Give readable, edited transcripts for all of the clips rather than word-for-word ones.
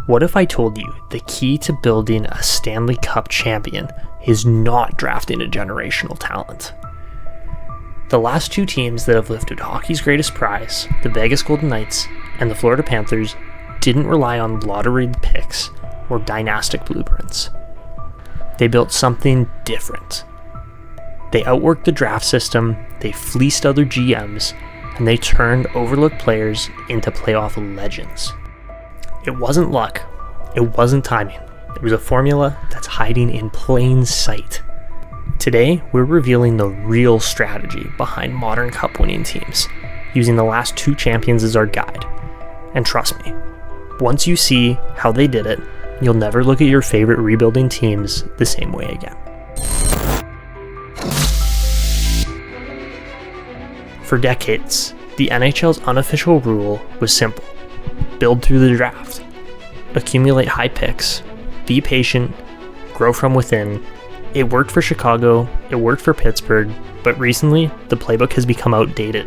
What if I told you the key to building a Stanley Cup champion is not drafting a generational talent? The last two teams that have lifted hockey's greatest prize, the Vegas Golden Knights and the Florida Panthers, didn't rely on lottery picks or dynastic blueprints. They built something different. They outworked the draft system, they fleeced other GMs, and they turned overlooked players into playoff legends. It wasn't luck, it wasn't timing. It was a formula that's hiding in plain sight. Today, we're revealing the real strategy behind modern cup-winning teams, using the last two champions as our guide. And trust me, once you see how they did it, you'll never look at your favorite rebuilding teams the same way again. For decades, the NHL's unofficial rule was simple: build through the draft. Accumulate high picks, be patient, grow from within. It worked for Chicago, it worked for Pittsburgh, but recently, the playbook has become outdated.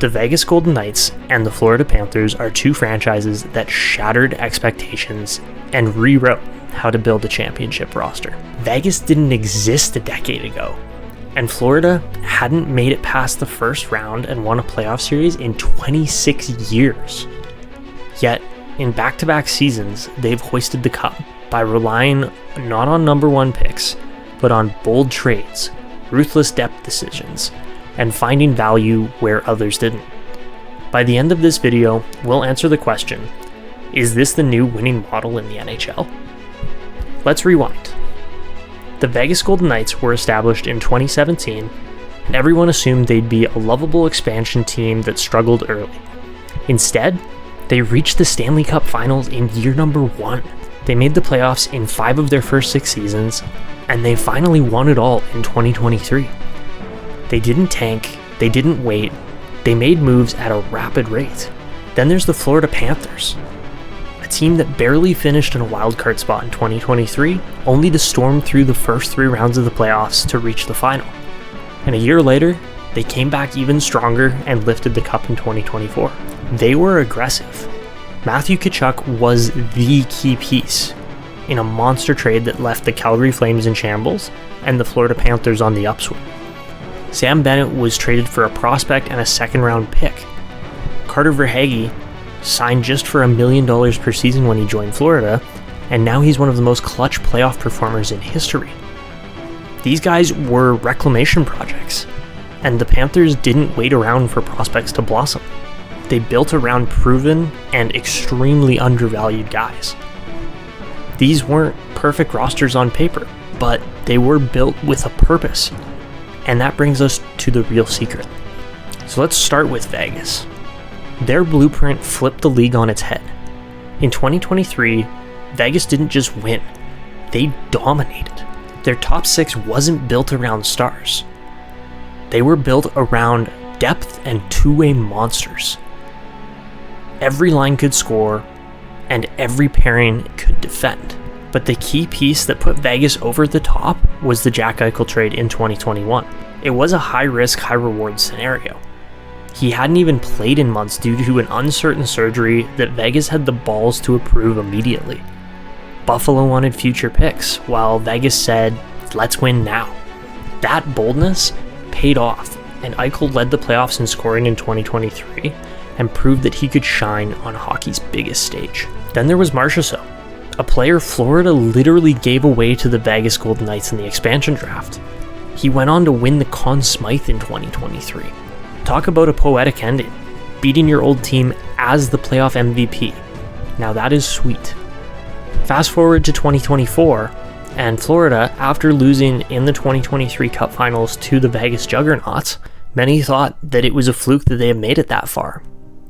The Vegas Golden Knights and the Florida Panthers are two franchises that shattered expectations and rewrote how to build a championship roster. Vegas didn't exist a decade ago, and Florida hadn't made it past the first round and won a playoff series in 26 years. Yet, in back-to-back seasons, they've hoisted the cup by relying not on number one picks, but on bold trades, ruthless depth decisions, and finding value where others didn't. By the end of this video, we'll answer the question, is this the new winning model in the NHL? Let's rewind. The Vegas Golden Knights were established in 2017, and everyone assumed they'd be a lovable expansion team that struggled early. Instead, they reached the Stanley Cup Finals in year number 1. They made the playoffs in 5 of their first 6 seasons, and they finally won it all in 2023. They didn't tank, they didn't wait, they made moves at a rapid rate. Then there's the Florida Panthers, a team that barely finished in a wildcard spot in 2023, only to storm through the first 3 rounds of the playoffs to reach the final. And a year later, they came back even stronger and lifted the cup in 2024. They were aggressive. Matthew Tkachuk was the key piece in a monster trade that left the Calgary Flames in shambles and the Florida Panthers on the upswing. Sam Bennett was traded for a prospect and a second-round pick. Carter Verhaeghe signed just for $1 million per season when he joined Florida, and now he's one of the most clutch playoff performers in history. These guys were reclamation projects, and the Panthers didn't wait around for prospects to blossom. They built around proven and extremely undervalued guys. These weren't perfect rosters on paper, but they were built with a purpose. And that brings us to the real secret. So let's start with Vegas. Their blueprint flipped the league on its head. In 2023, Vegas didn't just win, they dominated. Their top 6 wasn't built around stars. They were built around depth and two-way monsters. Every line could score, and every pairing could defend. But the key piece that put Vegas over the top was the Jack Eichel trade in 2021. It was a high-risk, high-reward scenario. He hadn't even played in months due to an uncertain surgery that Vegas had the balls to approve immediately. Buffalo wanted future picks, while Vegas said, let's win now. That boldness paid off, and Eichel led the playoffs in scoring in 2023 and proved that he could shine on hockey's biggest stage. Then there was Marchessault, a player Florida literally gave away to the Vegas Golden Knights in the expansion draft. He went on to win the Conn Smythe in 2023. Talk about a poetic ending, beating your old team as the playoff MVP. Now that is sweet. Fast forward to 2024, and Florida, after losing in the 2023 Cup Finals to the Vegas Juggernauts, many thought that it was a fluke that they had made it that far.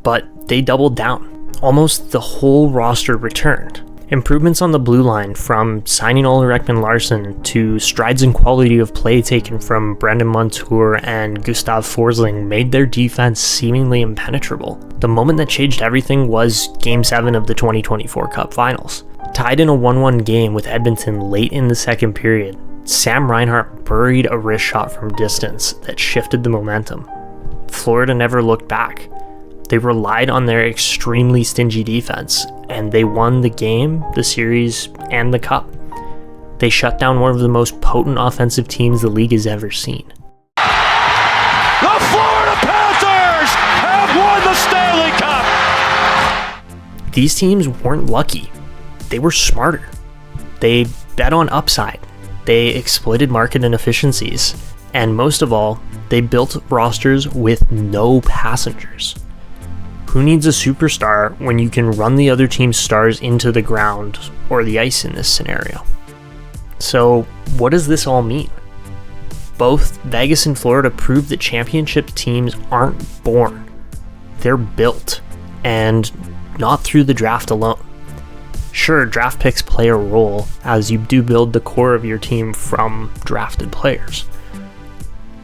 But they doubled down. Almost the whole roster returned. Improvements on the blue line, from signing Oliver Ekman-Larsson to strides in quality of play taken from Brendan Montour and Gustav Forsling, made their defense seemingly impenetrable. The moment that changed everything was Game 7 of the 2024 Cup Finals. Tied in a 1-1 game with Edmonton late in the second period, Sam Reinhart buried a wrist shot from distance that shifted the momentum. Florida never looked back. They relied on their extremely stingy defense, and they won the game, the series, and the cup. They shut down one of the most potent offensive teams the league has ever seen. The Florida Panthers have won the Stanley Cup! These teams weren't lucky. They were smarter. They bet on upside. They exploited market inefficiencies. And most of all, they built rosters with no passengers. Who needs a superstar when you can run the other team's stars into the ground or the ice in this scenario? So, what does this all mean? Both Vegas and Florida prove that championship teams aren't born. They're built, and not through the draft alone. Sure, draft picks play a role, as you do build the core of your team from drafted players.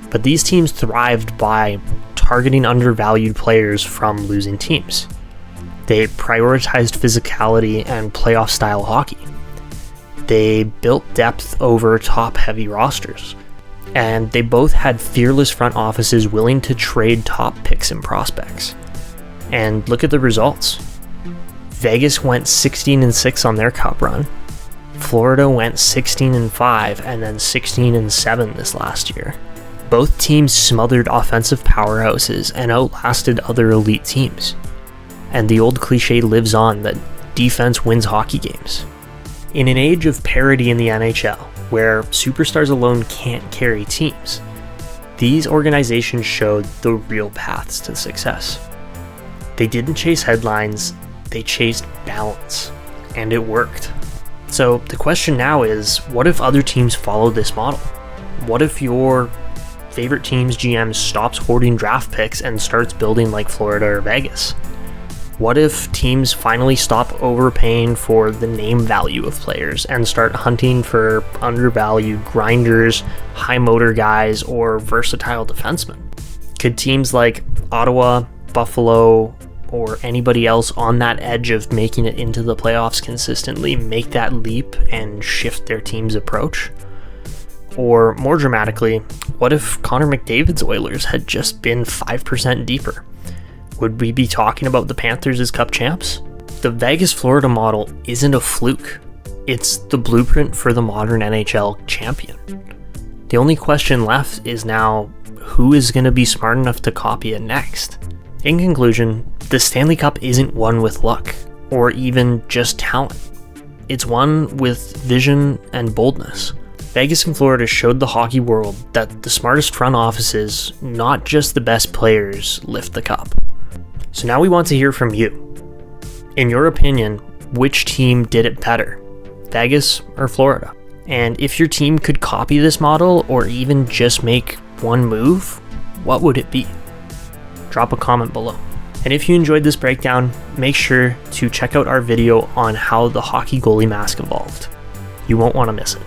But these teams thrived by targeting undervalued players from losing teams. They prioritized physicality and playoff-style hockey. They built depth over top-heavy rosters. And they both had fearless front offices willing to trade top picks and prospects. And look at the results. Vegas went 16-6 on their cup run. Florida went 16-5 and then 16-7 this last year. Both teams smothered offensive powerhouses and outlasted other elite teams. And the old cliche lives on that defense wins hockey games. In an age of parity in the NHL, where superstars alone can't carry teams, these organizations showed the real paths to success. They didn't chase headlines, they chased balance, and it worked. So the question now is, what if other teams follow this model? What if your favorite team's GM stops hoarding draft picks and starts building like Florida or Vegas? What if teams finally stop overpaying for the name value of players and start hunting for undervalued grinders, high motor guys, or versatile defensemen? Could teams like Ottawa, Buffalo, or anybody else on that edge of making it into the playoffs consistently make that leap and shift their team's approach? Or more dramatically, what if Connor McDavid's Oilers had just been 5% deeper? Would we be talking about the Panthers as cup champs? The Vegas-Florida model isn't a fluke. It's the blueprint for the modern NHL champion. The only question left is now, who is going to be smart enough to copy it next? In conclusion, the Stanley Cup isn't won with luck, or even just talent. It's won with vision and boldness. Vegas and Florida showed the hockey world that the smartest front offices, not just the best players, lift the cup. So now we want to hear from you. In your opinion, which team did it better, Vegas or Florida? And if your team could copy this model or even just make one move, what would it be? Drop a comment below. And if you enjoyed this breakdown, make sure to check out our video on how the hockey goalie mask evolved. You won't want to miss it.